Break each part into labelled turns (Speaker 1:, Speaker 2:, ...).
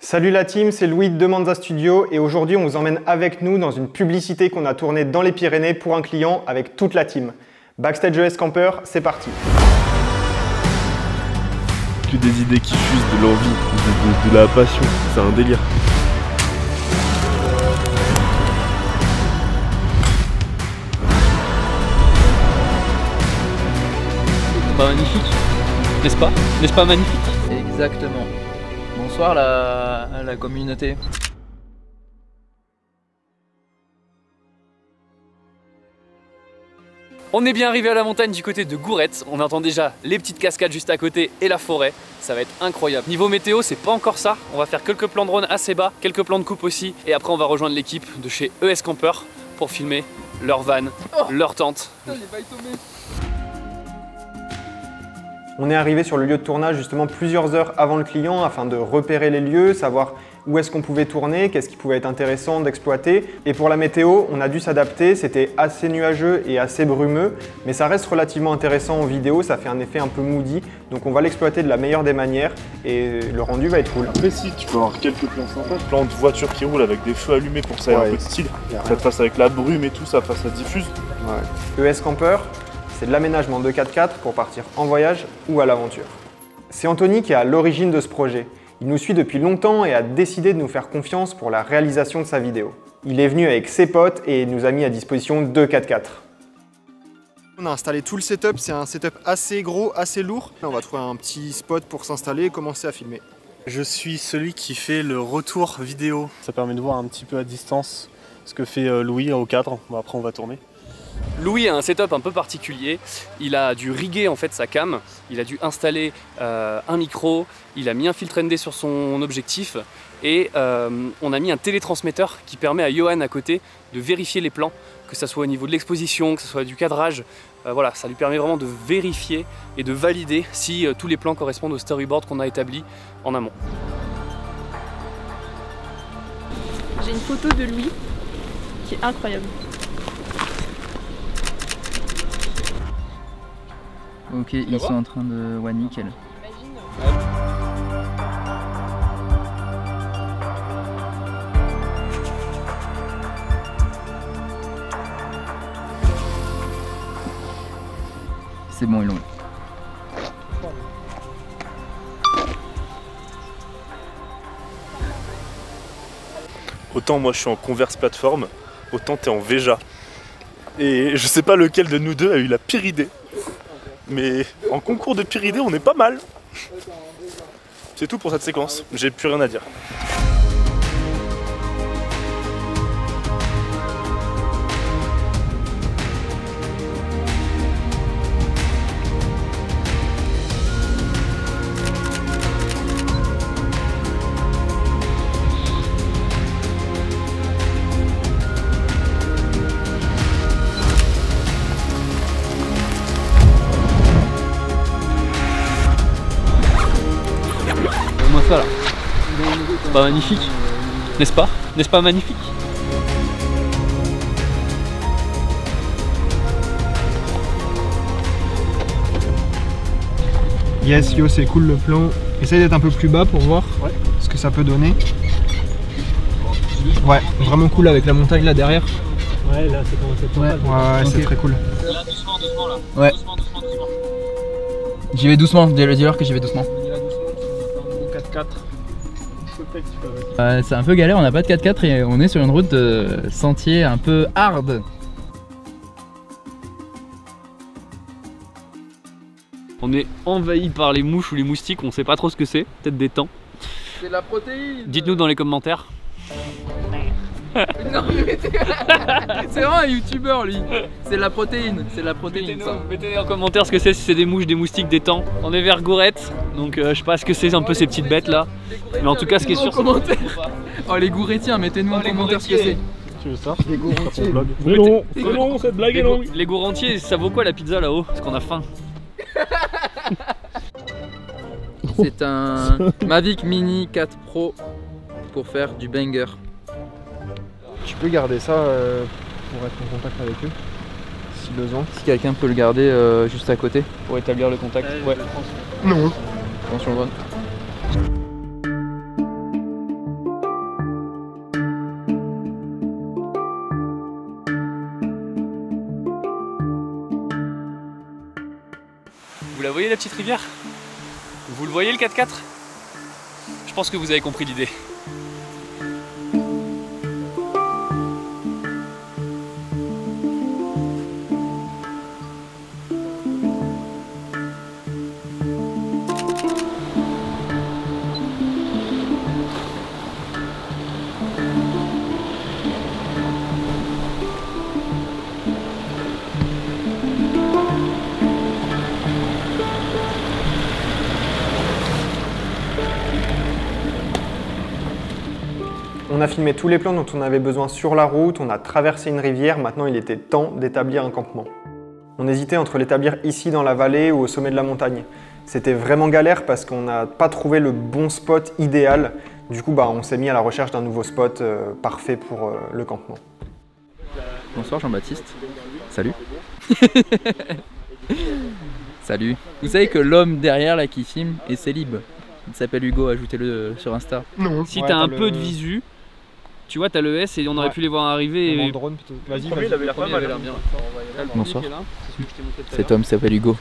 Speaker 1: Salut la team, c'est Louis de Manza Studio et aujourd'hui on vous emmène avec nous dans une publicité qu'on a tournée dans les Pyrénées pour un client avec toute la team. Backstage ES Camper, c'est parti.
Speaker 2: Que des idées qui fusent, de l'envie, de la passion, c'est un délire.
Speaker 3: Pas magnifique, n'est-ce pas? N'est-ce pas magnifique?
Speaker 4: Exactement. Bonsoir la communauté.
Speaker 3: On est bien arrivé à la montagne du côté de Gourette. On entend déjà les petites cascades juste à côté et la forêt. Ça va être incroyable. Niveau météo, c'est pas encore ça. On va faire quelques plans de drone assez bas, quelques plans de coupe aussi. Et après, on va rejoindre l'équipe de chez ES Camper pour filmer leur van, leur tente.
Speaker 1: On est arrivé sur le lieu de tournage justement plusieurs heures avant le client afin de repérer les lieux, savoir où est-ce qu'on pouvait tourner, qu'est-ce qui pouvait être intéressant d'exploiter. Et pour la météo, on a dû s'adapter, c'était assez nuageux et assez brumeux, mais ça reste relativement intéressant en vidéo, ça fait un effet un peu moody, donc on va l'exploiter de la meilleure des manières et le rendu va être cool.
Speaker 2: Après si, tu peux avoir quelques plans sympas, plans de voitures qui roulent avec des feux allumés pour que ça ait un peu de style. Ça te fasse avec la brume et tout, ça diffuse.
Speaker 1: Ouais. ES Camper, c'est de l'aménagement de 4x4 pour partir en voyage ou à l'aventure. C'est Anthony qui est à l'origine de ce projet. Il nous suit depuis longtemps et a décidé de nous faire confiance pour la réalisation de sa vidéo. Il est venu avec ses potes et nous a mis à disposition 2 4x4. On a installé tout le setup, c'est un setup assez gros, assez lourd. Là, on va trouver un petit spot pour s'installer et commencer à filmer.
Speaker 5: Je suis celui qui fait le retour vidéo. Ça permet de voir un petit peu à distance ce que fait Louis au cadre. Bon, après on va tourner.
Speaker 3: Louis a un setup un peu particulier, il a dû riguer en fait sa cam, il a dû installer un micro, il a mis un filtre ND sur son objectif et on a mis un télétransmetteur qui permet à Johan à côté de vérifier les plans, que ce soit au niveau de l'exposition, que ce soit du cadrage, voilà, ça lui permet vraiment de vérifier et de valider si tous les plans correspondent au storyboard qu'on a établi en amont.
Speaker 6: J'ai une photo de Louis qui est incroyable.
Speaker 4: Ok, ils sont en train de... Ouais, nickel. C'est bon, ils l'ont.
Speaker 2: Autant moi je suis en Converse plateforme, autant t'es en Veja. Et je sais pas lequel de nous deux a eu la pire idée. Mais en concours de pire idée, on est pas mal. C'est tout pour cette séquence, j'ai plus rien à dire.
Speaker 3: Moi ça là, pas magnifique, n'est-ce pas? N'est-ce pas magnifique?
Speaker 1: Yes, yo, c'est cool le plan. Essaye d'être un peu plus bas pour voir ce que ça peut donner. Ouais, vraiment cool avec la montagne là derrière.
Speaker 5: Ouais, là c'est commencé à être
Speaker 1: Ouais, c'est très cool.
Speaker 3: Là, doucement, doucement là.
Speaker 4: Ouais.
Speaker 3: Doucement, doucement, doucement.
Speaker 4: J'y vais doucement, dis-leur que j'y vais doucement. C'est un peu galère, on n'a pas de 4x4 et on est sur une route de sentier un peu hard.
Speaker 3: On est envahi par les mouches ou les moustiques, on sait pas trop ce que c'est, peut-être des temps.
Speaker 4: C'est la protéine.
Speaker 3: Dites-nous dans les commentaires.
Speaker 4: Non mais c'est vraiment un youtubeur lui. C'est la protéine, c'est la protéine.
Speaker 3: Mettez en commentaire ce que c'est, si c'est des mouches, des moustiques, des temps. On est vers Gourette, donc je sais pas ce que c'est un peu ces petites bêtes là. Mais en tout cas ce qui est sûr c'est
Speaker 4: commentaire. Oh les gouretiens, mettez-nous en commentaire ce que c'est.
Speaker 2: Tu veux ça?
Speaker 1: Les gouretiers.
Speaker 2: C'est long, cette blague est longue.
Speaker 3: Les gourentiers, ça vaut quoi la pizza là-haut? Parce qu'on a faim.
Speaker 4: C'est un Mavic Mini 4 Pro pour faire du banger.
Speaker 1: Tu peux garder ça pour être en contact avec eux. si besoin.
Speaker 4: Si quelqu'un peut le garder juste à côté
Speaker 3: pour établir le contact. Ouais.
Speaker 1: Non.
Speaker 4: Attention le drone.
Speaker 3: la petite rivière? Vous le voyez le 4x4? Je pense que vous avez compris l'idée.
Speaker 1: On a filmé tous les plans dont on avait besoin sur la route, on a traversé une rivière, maintenant il était temps d'établir un campement. On hésitait entre l'établir ici dans la vallée ou au sommet de la montagne. C'était vraiment galère parce qu'on n'a pas trouvé le bon spot idéal. Du coup, on s'est mis à la recherche d'un nouveau spot parfait pour le campement.
Speaker 4: Bonsoir Jean-Baptiste. Salut. Salut. Vous savez que l'homme derrière là qui filme est célib. Il s'appelle Hugo, ajoutez-le sur Insta.
Speaker 1: Non.
Speaker 3: Si t'as un peu de visu, tu vois, t'as le S et on aurait pu les voir arriver. Et...
Speaker 1: drone plutôt. Vas-y,
Speaker 2: Le premier, il avait l'air pas mal.
Speaker 4: Bonsoir. Cet homme s'appelle Hugo.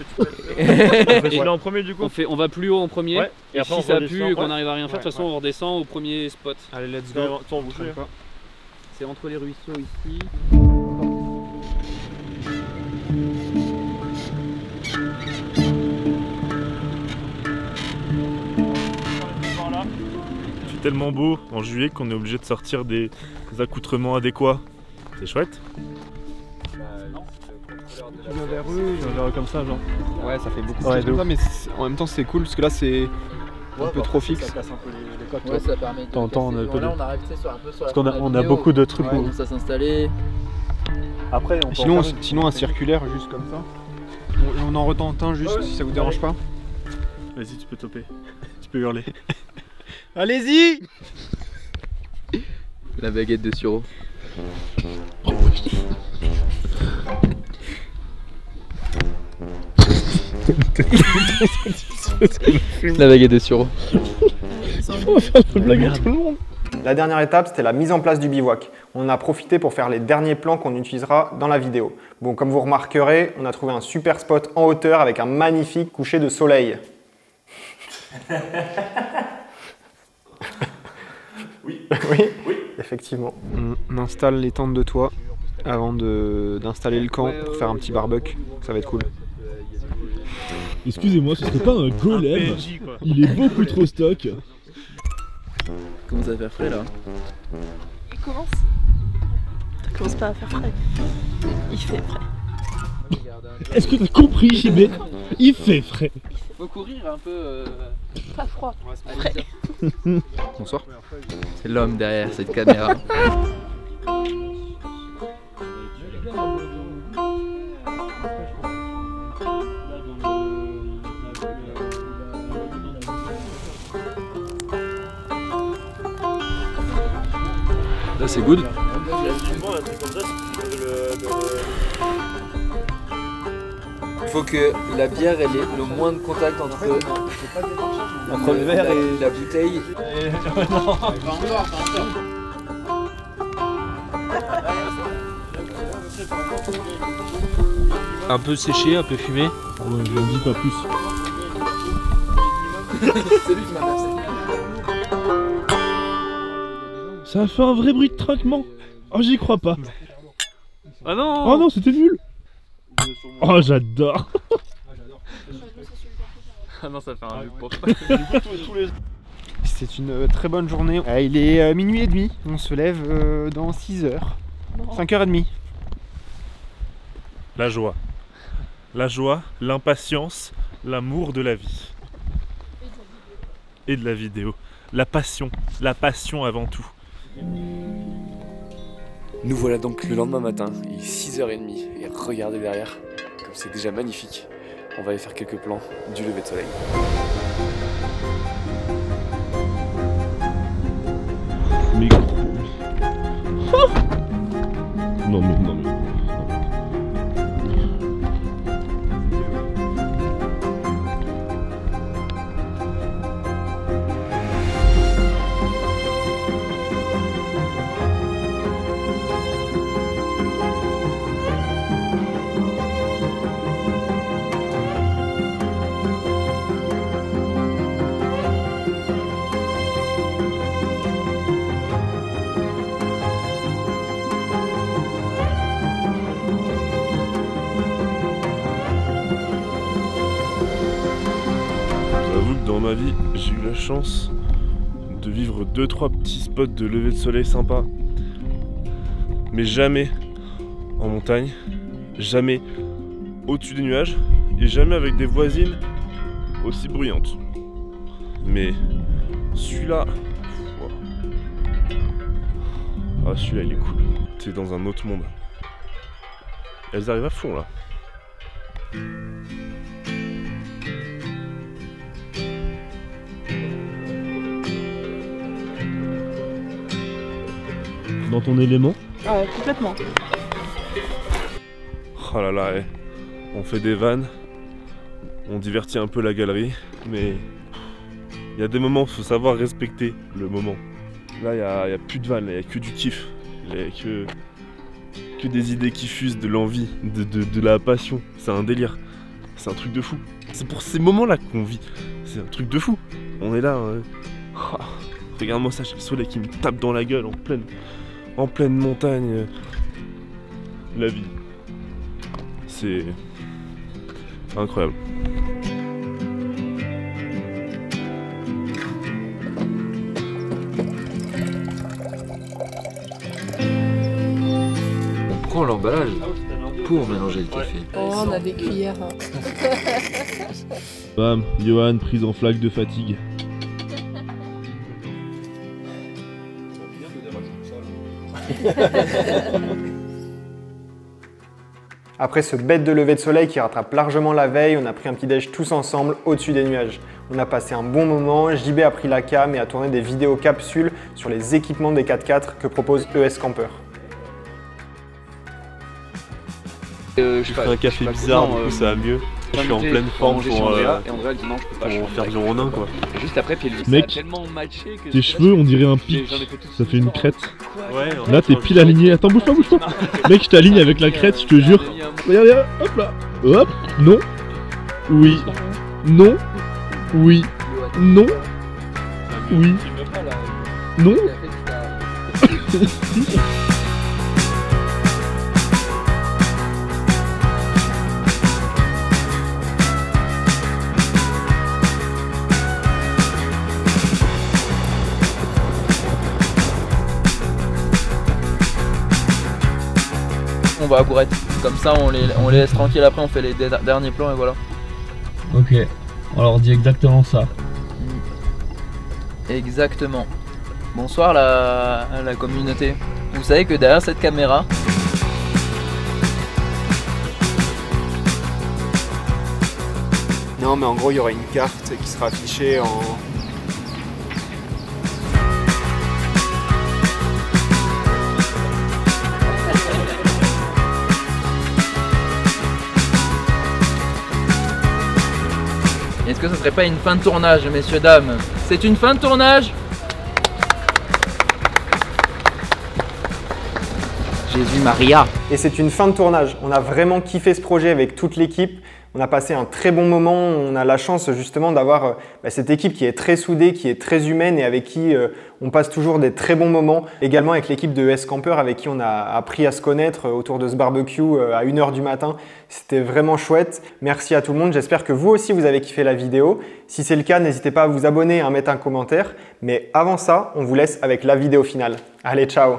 Speaker 2: On est en premier du coup.
Speaker 3: On va plus haut en premier.
Speaker 2: Ouais.
Speaker 3: Et
Speaker 2: après,
Speaker 3: si
Speaker 2: on
Speaker 3: ça
Speaker 2: redescend.
Speaker 3: pue et qu'on n'arrive à rien faire, de toute façon on redescend au premier spot.
Speaker 1: Allez, let's
Speaker 2: Ouais,
Speaker 1: go.
Speaker 2: on bouge.
Speaker 3: C'est entre les ruisseaux ici.
Speaker 2: Il fait tellement beau en juillet qu'on est obligé de sortir des accoutrements adéquats. C'est chouette.
Speaker 1: Tu viens vers eux,
Speaker 2: On verra comme ça, genre.
Speaker 1: Ouais, ça fait beaucoup
Speaker 2: Ouais,
Speaker 1: de choses comme ça, mais en même temps c'est cool parce que là c'est un peu trop fixe.
Speaker 5: Ça casse un peu les coques.
Speaker 4: Ouais, ça permet de
Speaker 2: T'entends,
Speaker 4: casser.
Speaker 2: on a pas
Speaker 4: Là,
Speaker 2: de-
Speaker 4: on arrive tu sais, un peu sur la
Speaker 2: Parce qu'on a,
Speaker 4: fin de la
Speaker 2: on a
Speaker 4: vidéo.
Speaker 2: beaucoup de trucs
Speaker 4: Ouais,
Speaker 2: où...
Speaker 4: donc ça s'installer.
Speaker 5: Après, on peut
Speaker 1: Sinon,
Speaker 5: en faire une-
Speaker 1: sinon un circulaire juste comme ça. On en retente un juste si ça vous dérange pas.
Speaker 2: Vas-y, tu peux toper. Tu peux hurler.
Speaker 1: Allez-y!
Speaker 4: La baguette de Suro. La baguette de Suro.
Speaker 1: La dernière étape, c'était la mise en place du bivouac. On en a profité pour faire les derniers plans qu'on utilisera dans la vidéo. Bon, comme vous remarquerez, on a trouvé un super spot en hauteur avec un magnifique coucher de soleil.
Speaker 2: Oui.
Speaker 1: Oui, effectivement. On installe les tentes de toit avant d'installer le camp pour faire un petit barbecue. Ça va être cool.
Speaker 7: Excusez-moi, ce serait pas un golem?
Speaker 2: PNJ, quoi.
Speaker 7: Il est beaucoup trop stock.
Speaker 4: Comment ça va faire frais là?
Speaker 6: Il commence. Ça commence pas à faire frais. Il fait frais.
Speaker 7: Est-ce que t'as compris, JB? Il fait frais.
Speaker 4: Faut courir un peu.
Speaker 6: Pas froid.
Speaker 4: Bonsoir. C'est l'homme derrière cette caméra. Là c'est good. Il faut que la bière ait le moins de contact entre le verre et la bouteille.
Speaker 7: Un peu séché, un peu fumé. Ouais, je n'en dis pas plus.
Speaker 4: C'est lui qui m'a versé.
Speaker 7: Ça a fait un vrai bruit de trinquement. Oh, j'y crois pas.
Speaker 3: Ah non!
Speaker 7: Oh non, c'était nul. Oh, j'adore.
Speaker 3: Ah non, ça fait un look pour
Speaker 1: C'est une très bonne journée. Il est minuit et demi. On se lève dans 6 heures. 5h30.
Speaker 2: La joie. La joie, l'impatience, l'amour de la vie. Et de la vidéo. La passion avant tout.
Speaker 3: Nous voilà donc le lendemain matin, il est 6h30 et regardez derrière, comme c'est déjà magnifique. On va aller faire quelques plans du lever de soleil.
Speaker 7: Mais gros. Non mais non mais.
Speaker 2: J'avoue que dans ma vie, j'ai eu la chance de vivre 2-3 petits spots de lever de soleil sympas. Mais jamais en montagne, jamais au-dessus des nuages et jamais avec des voisines aussi bruyantes. Mais celui-là, ah celui-là il est cool. T'es dans un autre monde. Elles arrivent à fond là.
Speaker 7: Dans ton élément?
Speaker 6: Complètement.
Speaker 2: Oh là là, on fait des vannes, on divertit un peu la galerie, mais il y a des moments où il faut savoir respecter le moment. Là, il n'y a plus de vannes, il n'y a que du kiff, il n'y a que des idées qui fusent, de l'envie, de la passion. C'est un délire, c'est un truc de fou. C'est pour ces moments-là qu'on vit, c'est un truc de fou. On est là, regarde-moi ça, j'ai le soleil qui me tape dans la gueule en pleine montagne. La vie, c'est incroyable.
Speaker 4: On prend l'emballage pour mélanger le café.
Speaker 6: Oh, on a des cuillères.
Speaker 7: Bam, Johan, prise en flaque de fatigue.
Speaker 1: Après ce bête de lever de soleil qui rattrape largement la veille, on a pris un petit déj tous ensemble au-dessus des nuages. On a passé un bon moment, JB a pris la cam et a tourné des vidéos capsules sur les équipements des 4x4 que propose ES Camper.
Speaker 2: J'ai fait un café bizarre, du coup ça va mieux. Je suis en pleine forme pour faire du rondin quoi.
Speaker 3: Juste après, puis
Speaker 7: Mec, tes cheveux on dirait un pic, ça fait une crête. Là t'es pile aligné, attends bouge pas. Mec je t'aligne avec la crête, je te jure. Regarde, hop là. Hop, non. Oui. Non. Oui. Non. Oui. Non.
Speaker 4: On va à courette, comme ça on les laisse tranquilles, après on fait les derniers plans et voilà.
Speaker 7: Ok, alors dis exactement ça.
Speaker 4: Exactement. Bonsoir la communauté. Vous savez que derrière cette caméra,
Speaker 1: Non mais en gros il y aura une carte qui sera affichée en...
Speaker 4: est-ce que ça serait pas une fin de tournage, messieurs, dames? C'est une fin de tournage. Jésus Maria.
Speaker 1: Et c'est une fin de tournage. On a vraiment kiffé ce projet avec toute l'équipe. On a passé un très bon moment. On a la chance justement d'avoir cette équipe qui est très soudée, qui est très humaine et avec qui on passe toujours des très bons moments. Également avec l'équipe de ES Camper avec qui on a appris à se connaître autour de ce barbecue à 1h du matin. C'était vraiment chouette. Merci à tout le monde. J'espère que vous aussi vous avez kiffé la vidéo. Si c'est le cas, n'hésitez pas à vous abonner et à mettre un commentaire. Mais avant ça, on vous laisse avec la vidéo finale. Allez, ciao!